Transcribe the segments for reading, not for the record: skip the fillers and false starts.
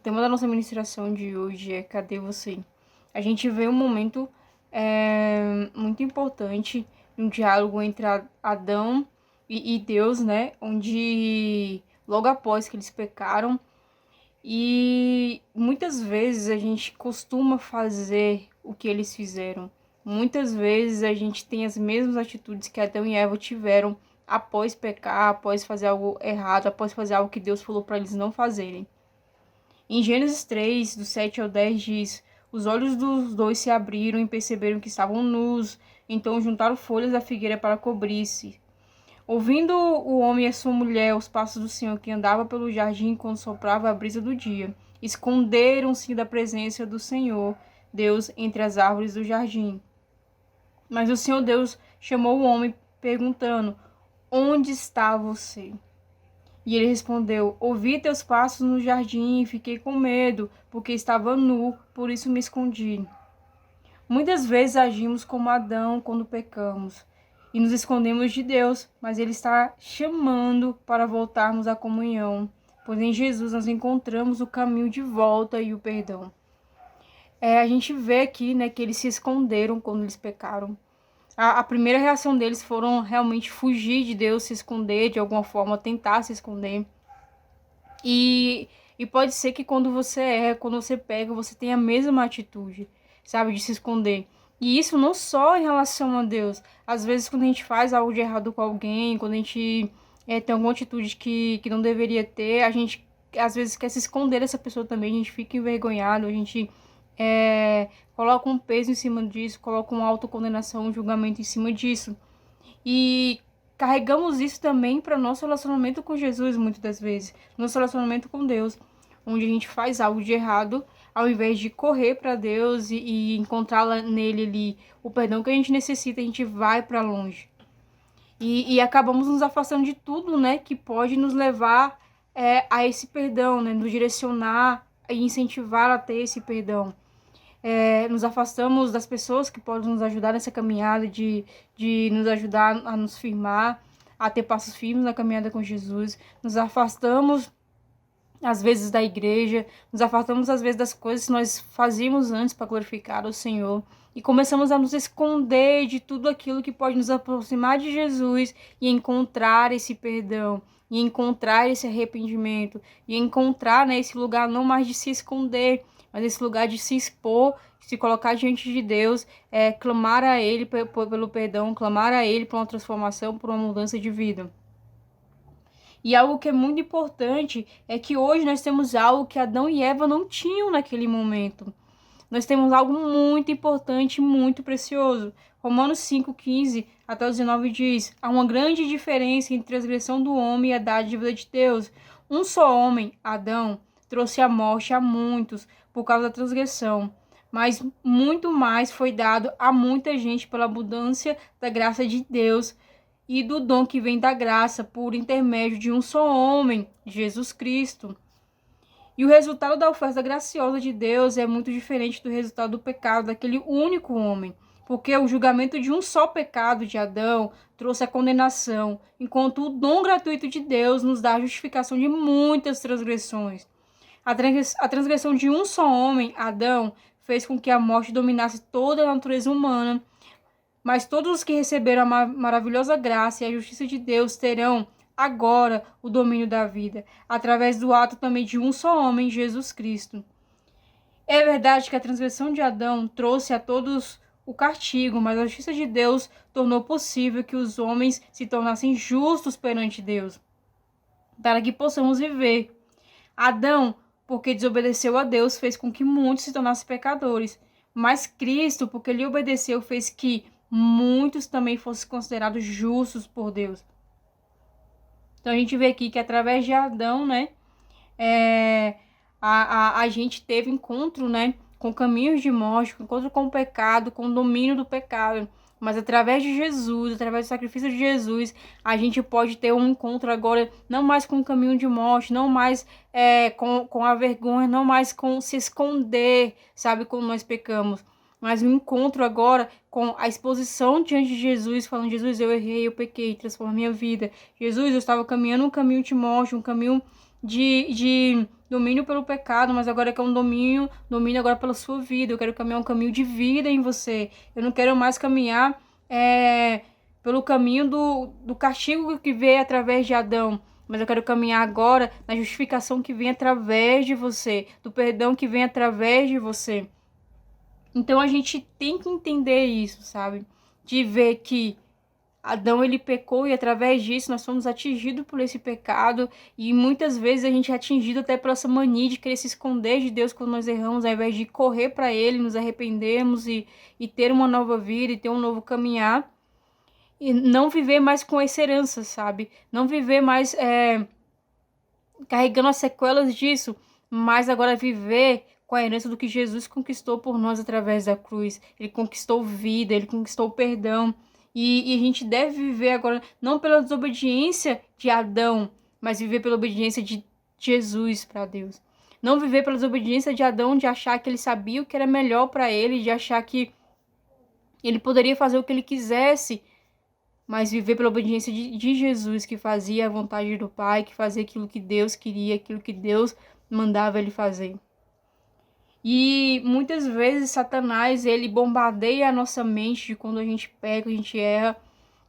tema da nossa ministração de hoje é Cadê você? A gente vê um momento muito importante, um diálogo entre Adão e Deus, né? Onde logo após que eles pecaram, e muitas vezes a gente costuma fazer o que eles fizeram. Muitas vezes a gente tem as mesmas atitudes que Adão e Eva tiveram após pecar, após fazer algo errado, após fazer algo que Deus falou para eles não fazerem. Em Gênesis 3, do 7 ao 10, diz: Os olhos dos dois se abriram e perceberam que estavam nus, então juntaram folhas da figueira para cobrir-se. Ouvindo o homem e a sua mulher os passos do Senhor que andava pelo jardim quando soprava a brisa do dia, esconderam-se da presença do Senhor, Deus, entre as árvores do jardim. Mas o Senhor Deus chamou o homem, perguntando: Onde está você? E ele respondeu: Ouvi teus passos no jardim e fiquei com medo, porque estava nu, por isso me escondi. Muitas vezes agimos como Adão quando pecamos e nos escondemos de Deus, mas Ele está chamando para voltarmos à comunhão, pois em Jesus nós encontramos o caminho de volta e o perdão. A gente vê aqui, né, que eles se esconderam quando eles pecaram. A primeira reação deles foram realmente fugir de Deus, se esconder de alguma forma, tentar se esconder. E pode ser que quando você erra, quando você pega, você tenha a mesma atitude, sabe, de se esconder. E isso não só em relação a Deus. Às vezes, quando a gente faz algo de errado com alguém, quando a gente tem alguma atitude que não deveria ter, a gente às vezes quer se esconder dessa pessoa também, a gente fica envergonhado, a gente coloca um peso em cima disso, coloca uma autocondenação, um julgamento em cima disso. E carregamos isso também para nosso relacionamento com Jesus, muitas das vezes. Nosso relacionamento com Deus, onde a gente faz algo de errado, ao invés de correr para Deus e encontrar nele ali o perdão que a gente necessita, a gente vai para longe. E acabamos nos afastando de tudo, né, que pode nos levar a esse perdão, né, nos direcionar e incentivar a ter esse perdão. Nos afastamos das pessoas que podem nos ajudar nessa caminhada, de nos ajudar a nos firmar, a ter passos firmes na caminhada com Jesus. Nos afastamos, às vezes, da igreja, nos afastamos, às vezes, das coisas que nós fazíamos antes para glorificar o Senhor. E começamos a nos esconder de tudo aquilo que pode nos aproximar de Jesus e encontrar esse perdão, e encontrar esse arrependimento, e encontrar, né, esse lugar não mais de se esconder, mas esse lugar de se expor, se colocar diante de Deus, clamar a Ele pelo perdão, clamar a Ele por uma transformação, por uma mudança de vida. E algo que é muito importante é que hoje nós temos algo que Adão e Eva não tinham naquele momento. Nós temos algo muito importante, muito precioso. Romanos 5:15 até o 19 diz: Há uma grande diferença entre a transgressão do homem e a dádiva de Deus. Um só homem, Adão, trouxe a morte a muitos por causa da transgressão, mas muito mais foi dado a muita gente pela abundância da graça de Deus e do dom que vem da graça por intermédio de um só homem, Jesus Cristo. E o resultado da oferta graciosa de Deus é muito diferente do resultado do pecado daquele único homem, porque o julgamento de um só pecado de Adão trouxe a condenação, enquanto o dom gratuito de Deus nos dá a justificação de muitas transgressões. A transgressão de um só homem, Adão, fez com que a morte dominasse toda a natureza humana, mas todos os que receberam a maravilhosa graça e a justiça de Deus terão agora o domínio da vida, através do ato também de um só homem, Jesus Cristo. É verdade que a transgressão de Adão trouxe a todos o castigo, mas a justiça de Deus tornou possível que os homens se tornassem justos perante Deus, para que possamos viver. Adão, porque desobedeceu a Deus, fez com que muitos se tornassem pecadores, mas Cristo, porque lhe obedeceu, fez que muitos também fossem considerados justos por Deus. Então a gente vê aqui que através de Adão, né, a gente teve encontro, né, com caminhos de morte, encontro com o pecado, com o domínio do pecado. Mas através de Jesus, através do sacrifício de Jesus, a gente pode ter um encontro agora, não mais com o caminho de morte, não mais com a vergonha, não mais com se esconder, sabe, quando nós pecamos. Mas um encontro agora com a exposição diante de Jesus, falando: Jesus, eu errei, eu pequei, transforma minha vida. Jesus, eu estava caminhando um caminho de morte, um caminho de domínio pelo pecado, mas agora eu quero um domínio agora pela sua vida. Eu quero caminhar um caminho de vida em você. Eu não quero mais caminhar pelo caminho do castigo que veio através de Adão, mas eu quero caminhar agora na justificação que vem através de você, do perdão que vem através de você. Então a gente tem que entender isso, sabe? De ver que Adão, ele pecou e através disso nós fomos atingidos por esse pecado, e muitas vezes a gente é atingido até por essa mania de querer se esconder de Deus quando nós erramos, ao invés de correr para Ele, nos arrependermos e ter uma nova vida e ter um novo caminhar, e não viver mais com essa herança, sabe? Não viver mais carregando as sequelas disso, mas agora viver com a herança do que Jesus conquistou por nós através da cruz. Ele conquistou vida, ele conquistou perdão. E a gente deve viver agora, não pela desobediência de Adão, mas viver pela obediência de Jesus para Deus. Não viver pela desobediência de Adão, de achar que ele sabia o que era melhor para ele, de achar que ele poderia fazer o que ele quisesse, mas viver pela obediência de Jesus, que fazia a vontade do Pai, que fazia aquilo que Deus queria, aquilo que Deus mandava ele fazer. E muitas vezes Satanás, ele bombardeia a nossa mente de quando a gente peca, a gente erra,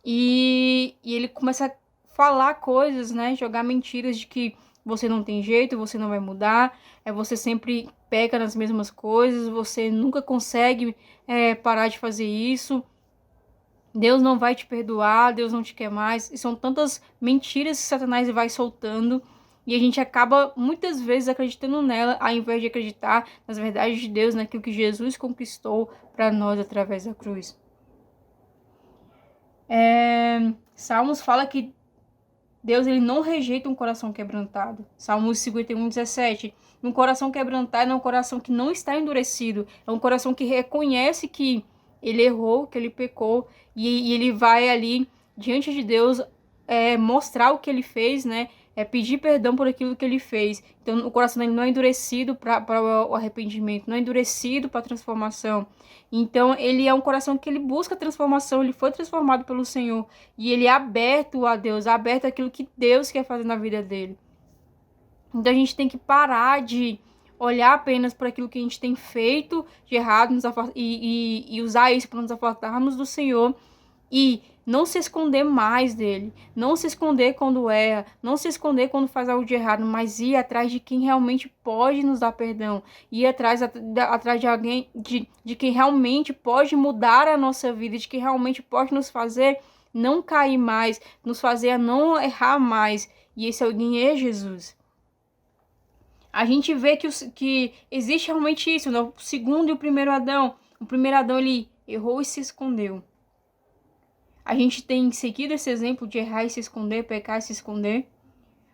e ele começa a falar coisas, né? Jogar mentiras de que você não tem jeito, você não vai mudar, você sempre peca nas mesmas coisas, você nunca consegue parar de fazer isso. Deus não vai te perdoar, Deus não te quer mais. E são tantas mentiras que Satanás vai soltando, e a gente acaba muitas vezes acreditando nela, ao invés de acreditar nas verdades de Deus, naquilo que Jesus conquistou para nós através da cruz. Salmos fala que Deus, ele não rejeita um coração quebrantado. Salmos 51:17. Um coração quebrantado é um coração que não está endurecido, é um coração que reconhece que ele errou, que ele pecou, e ele vai ali diante de Deus mostrar o que ele fez, né? Pedir perdão por aquilo que ele fez. Então o coração dele não é endurecido para o arrependimento, não é endurecido para a transformação. Então ele é um coração que ele busca transformação, ele foi transformado pelo Senhor, e ele é aberto a Deus, aberto àquilo que Deus quer fazer na vida dele. Então a gente tem que parar de olhar apenas para aquilo que a gente tem feito de errado e usar isso para nos afastarmos do Senhor, e não se esconder mais dele, não se esconder quando erra, não se esconder quando faz algo de errado, mas ir atrás de quem realmente pode nos dar perdão, ir atrás de alguém, de quem realmente pode mudar a nossa vida, de quem realmente pode nos fazer não cair mais, nos fazer a não errar mais, e esse alguém é Jesus. A gente vê que existe realmente isso, no segundo e o primeiro Adão. O primeiro Adão, ele errou e se escondeu. A gente tem seguido esse exemplo de errar e se esconder, pecar e se esconder.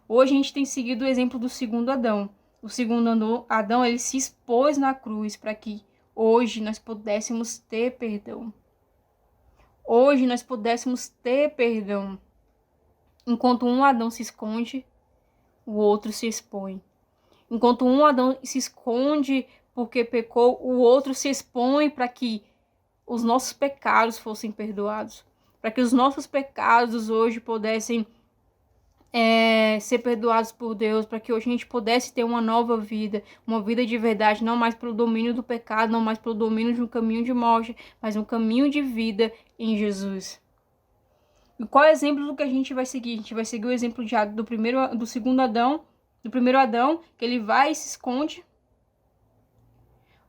Hoje a gente tem seguido o exemplo do segundo Adão. O segundo Adão, ele se expôs na cruz para que hoje nós pudéssemos ter perdão. Hoje nós pudéssemos ter perdão. Enquanto um Adão se esconde, o outro se expõe. Enquanto um Adão se esconde porque pecou, o outro se expõe para que os nossos pecados fossem perdoados. Para que os nossos pecados hoje pudessem ser perdoados por Deus, para que hoje a gente pudesse ter uma nova vida, uma vida de verdade, não mais pelo domínio do pecado, não mais pelo domínio de um caminho de morte, mas um caminho de vida em Jesus. E qual é o exemplo do que a gente vai seguir? A gente vai seguir o exemplo do segundo Adão, do primeiro Adão, que ele vai e se esconde,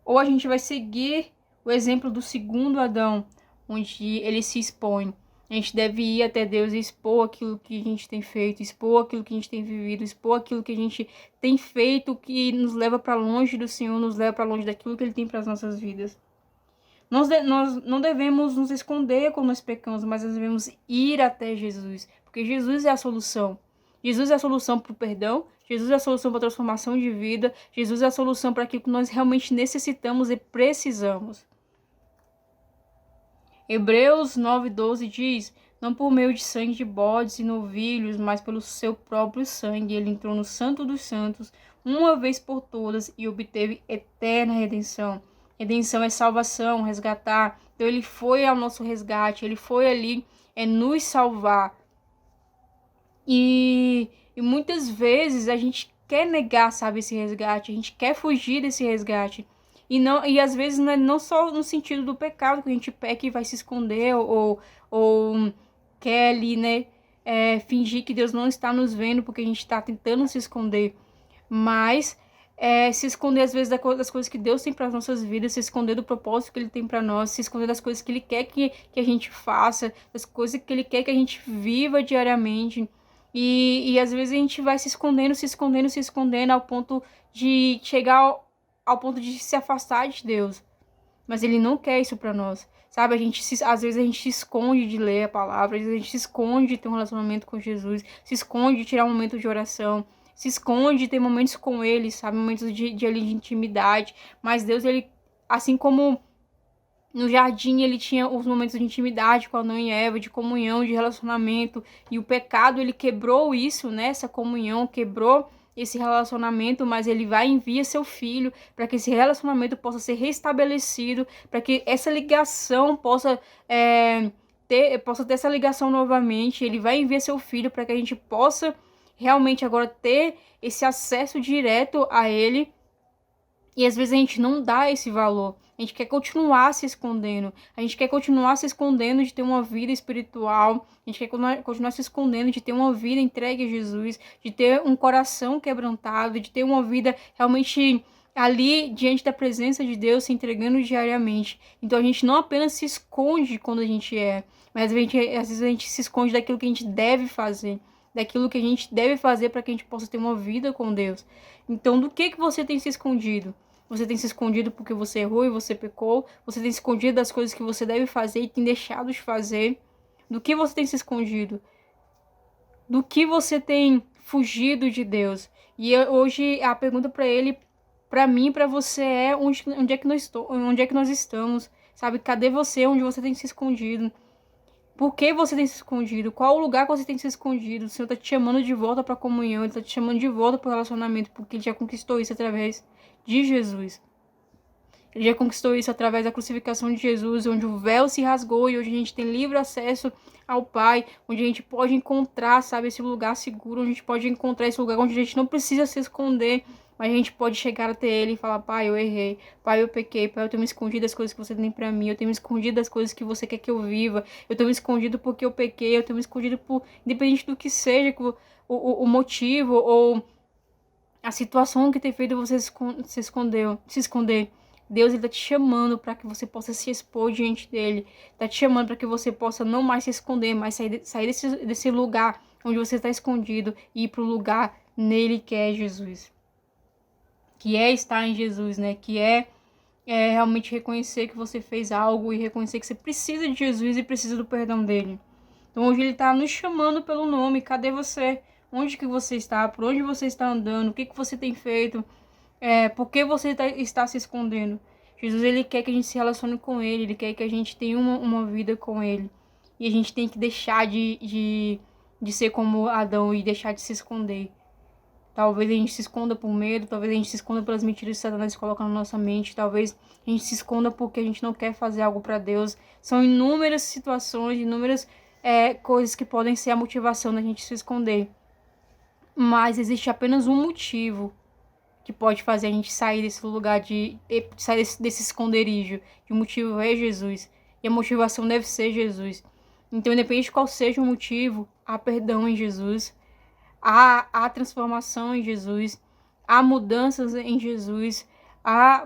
ou a gente vai seguir o exemplo do segundo Adão, onde ele se expõe. A gente deve ir até Deus e expor aquilo que a gente tem feito, expor aquilo que a gente tem vivido, expor aquilo que a gente tem feito que nos leva para longe do Senhor, nos leva para longe daquilo que Ele tem para as nossas vidas. Nós não devemos nos esconder quando nós pecamos, mas nós devemos ir até Jesus, porque Jesus é a solução. Jesus é a solução para o perdão, Jesus é a solução para a transformação de vida, Jesus é a solução para aquilo que nós realmente necessitamos e precisamos. Hebreus 9:12 diz: não por meio de sangue de bodes e novilhos, mas pelo seu próprio sangue, ele entrou no Santo dos Santos uma vez por todas e obteve eterna redenção. Redenção é salvação, resgatar. Então ele foi ao nosso resgate, ele foi ali nos salvar. E muitas vezes a gente quer negar, sabe, esse resgate, a gente quer fugir desse resgate. E às vezes não só no sentido do pecado, que a gente peca e vai se esconder, ou quer ali, né, fingir que Deus não está nos vendo porque a gente está tentando se esconder. Mas se esconder às vezes das coisas que Deus tem para as nossas vidas, se esconder do propósito que Ele tem para nós, se esconder das coisas que Ele quer que a gente faça, das coisas que Ele quer que a gente viva diariamente. E às vezes a gente vai se escondendo, se escondendo, se escondendo ao ponto de chegar ao ponto de se afastar de Deus. Mas Ele não quer isso para nós. Sabe, às vezes a gente se esconde de ler a palavra, às vezes a gente se esconde de ter um relacionamento com Jesus, se esconde de tirar um momento de oração, se esconde de ter momentos com Ele, sabe, momentos de intimidade. Mas Deus, Ele, assim como no jardim, Ele tinha os momentos de intimidade com Adão e Eva, de comunhão, de relacionamento, e o pecado, Ele quebrou isso, né, essa comunhão, quebrou esse relacionamento, mas Ele vai e envia seu filho para que esse relacionamento possa ser restabelecido, para que essa ligação possa ter essa ligação novamente. Ele vai enviar seu filho para que a gente possa realmente agora ter esse acesso direto a Ele. E às vezes a gente não dá esse valor. A gente quer continuar se escondendo. A gente quer continuar se escondendo de ter uma vida espiritual. A gente quer continuar se escondendo de ter uma vida entregue a Jesus, de ter um coração quebrantado, de ter uma vida realmente ali diante da presença de Deus, se entregando diariamente. Então a gente não apenas se esconde quando a gente mas às vezes a gente se esconde daquilo que a gente deve fazer, daquilo que a gente deve fazer para que a gente possa ter uma vida com Deus. Então, do que você tem se escondido? Você tem se escondido porque você errou e você pecou? Você tem se escondido das coisas que você deve fazer e tem deixado de fazer? Do que você tem se escondido? Do que você tem fugido de Deus? E hoje a pergunta para ele, para mim e para você é onde é que nós estamos? Sabe? Cadê você? Onde você tem se escondido? Por que você tem se escondido? Qual o lugar que você tem se escondido? O Senhor está te chamando de volta para a comunhão, Ele está te chamando de volta para o relacionamento, porque Ele já conquistou isso através de Jesus. Ele já conquistou isso através da crucificação de Jesus, onde o véu se rasgou e hoje a gente tem livre acesso ao Pai, onde a gente pode encontrar, sabe, esse lugar seguro, onde a gente pode encontrar esse lugar onde a gente não precisa se esconder, mas a gente pode chegar até Ele e falar: Pai, eu errei, Pai, eu pequei, Pai, eu tenho me escondido das coisas que você tem pra mim, eu tenho me escondido das coisas que você quer que eu viva, eu tenho me escondido porque eu pequei, eu tenho me escondido independente do que seja, o motivo ou a situação que tem feito você se esconder. Deus, Ele tá te chamando para que você possa se expor diante dele. Tá te chamando para que você possa não mais se esconder, mas sair desse lugar onde você está escondido e ir para o lugar nele, que é Jesus. Que é estar em Jesus, né? Que é realmente reconhecer que você fez algo e reconhecer que você precisa de Jesus e precisa do perdão dele. Então hoje Ele tá nos chamando pelo nome. Cadê você? Onde que você está? Por onde você está andando? O que que você tem feito? Por que você está se escondendo? Jesus, Ele quer que a gente se relacione com Ele. Ele quer que a gente tenha uma vida com Ele. E a gente tem que deixar de ser como Adão e deixar de se esconder. Talvez a gente se esconda por medo, talvez a gente se esconda pelas mentiras que Satanás coloca na nossa mente, talvez a gente se esconda porque a gente não quer fazer algo para Deus. São inúmeras situações, inúmeras coisas que podem ser a motivação da gente se esconder. Mas existe apenas um motivo que pode fazer a gente sair desse lugar, sair desse esconderijo. E o motivo é Jesus. E a motivação deve ser Jesus. Então, independente de qual seja o motivo, há perdão em Jesus. Há transformação em Jesus, há mudanças em Jesus, há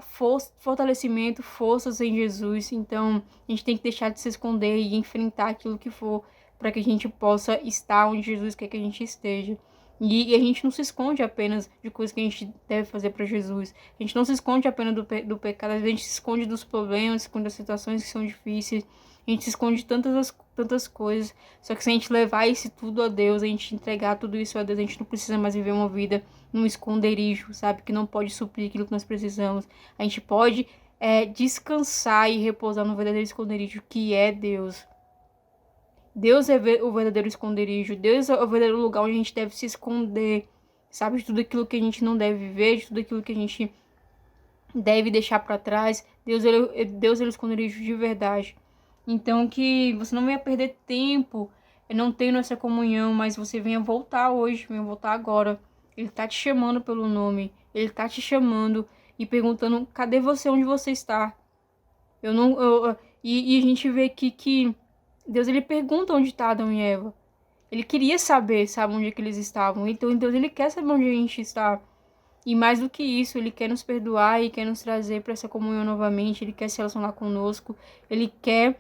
fortalecimento, forças em Jesus. Então, a gente tem que deixar de se esconder e enfrentar aquilo que for para que a gente possa estar onde Jesus quer que a gente esteja. E a gente não se esconde apenas de coisas que a gente deve fazer para Jesus. A gente não se esconde apenas do pecado, às vezes a gente se esconde dos problemas, se esconde das situações que são difíceis. A gente se esconde de tantas coisas. Só que se a gente levar isso tudo a Deus, a gente entregar tudo isso a Deus, a gente não precisa mais viver uma vida num esconderijo, sabe? Que não pode suprir aquilo que nós precisamos. A gente pode descansar e repousar no verdadeiro esconderijo, que é Deus. Deus é o verdadeiro esconderijo. Deus é o verdadeiro lugar onde a gente deve se esconder, sabe? De tudo aquilo que a gente não deve viver, de tudo aquilo que a gente deve deixar para trás. Deus é o esconderijo de verdade. Então, que você não venha perder tempo não tendo essa comunhão, mas você venha voltar hoje, venha voltar agora Ele tá te chamando pelo nome. Ele tá te chamando e perguntando, cadê você? Onde você está? E a gente vê aqui que Deus, ele pergunta onde está Adão e Eva. Ele queria saber, sabe, onde é que eles estavam. Então Deus, ele quer saber onde a gente está. E mais do que isso, ele quer nos perdoar e quer nos trazer para essa comunhão novamente. Ele quer se relacionar conosco. Ele quer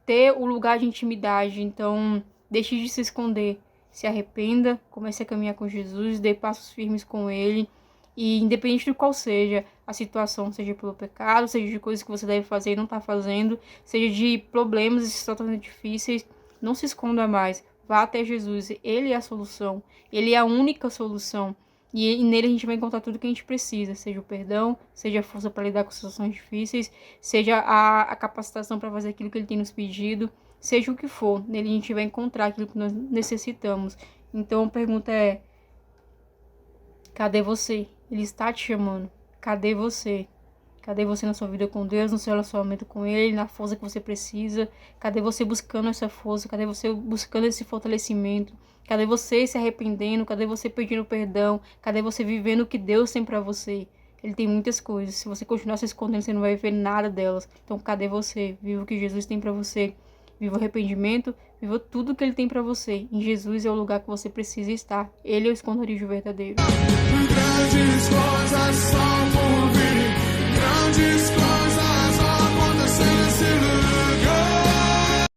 ter o lugar de intimidade. Então, deixe de se esconder. Se arrependa, comece a caminhar com Jesus, dê passos firmes com ele. E independente de qual seja a situação, seja pelo pecado, seja de coisas que você deve fazer e não está fazendo, seja de problemas e situações difíceis, não se esconda mais. Vá até Jesus. Ele é a solução. Ele é a única solução. E nele a gente vai encontrar tudo que a gente precisa, seja o perdão, seja a força para lidar com situações difíceis, seja a capacitação para fazer aquilo que ele tem nos pedido, seja o que for, nele a gente vai encontrar aquilo que nós necessitamos. Então a pergunta é, cadê você? Ele está te chamando. Cadê você? Cadê você na sua vida com Deus, no seu relacionamento com Ele, na força que você precisa? Cadê você buscando essa força? Cadê você buscando esse fortalecimento? Cadê você se arrependendo? Cadê você pedindo perdão? Cadê você vivendo o que Deus tem pra você? Ele tem muitas coisas. Se você continuar se escondendo, você não vai ver nada delas. Então, cadê você? Viva o que Jesus tem pra você. Viva o arrependimento. Viva tudo que Ele tem pra você. Em Jesus é o lugar que você precisa estar. Ele é o esconderijo verdadeiro. Grandes coisas são por vir. Grandes coisas.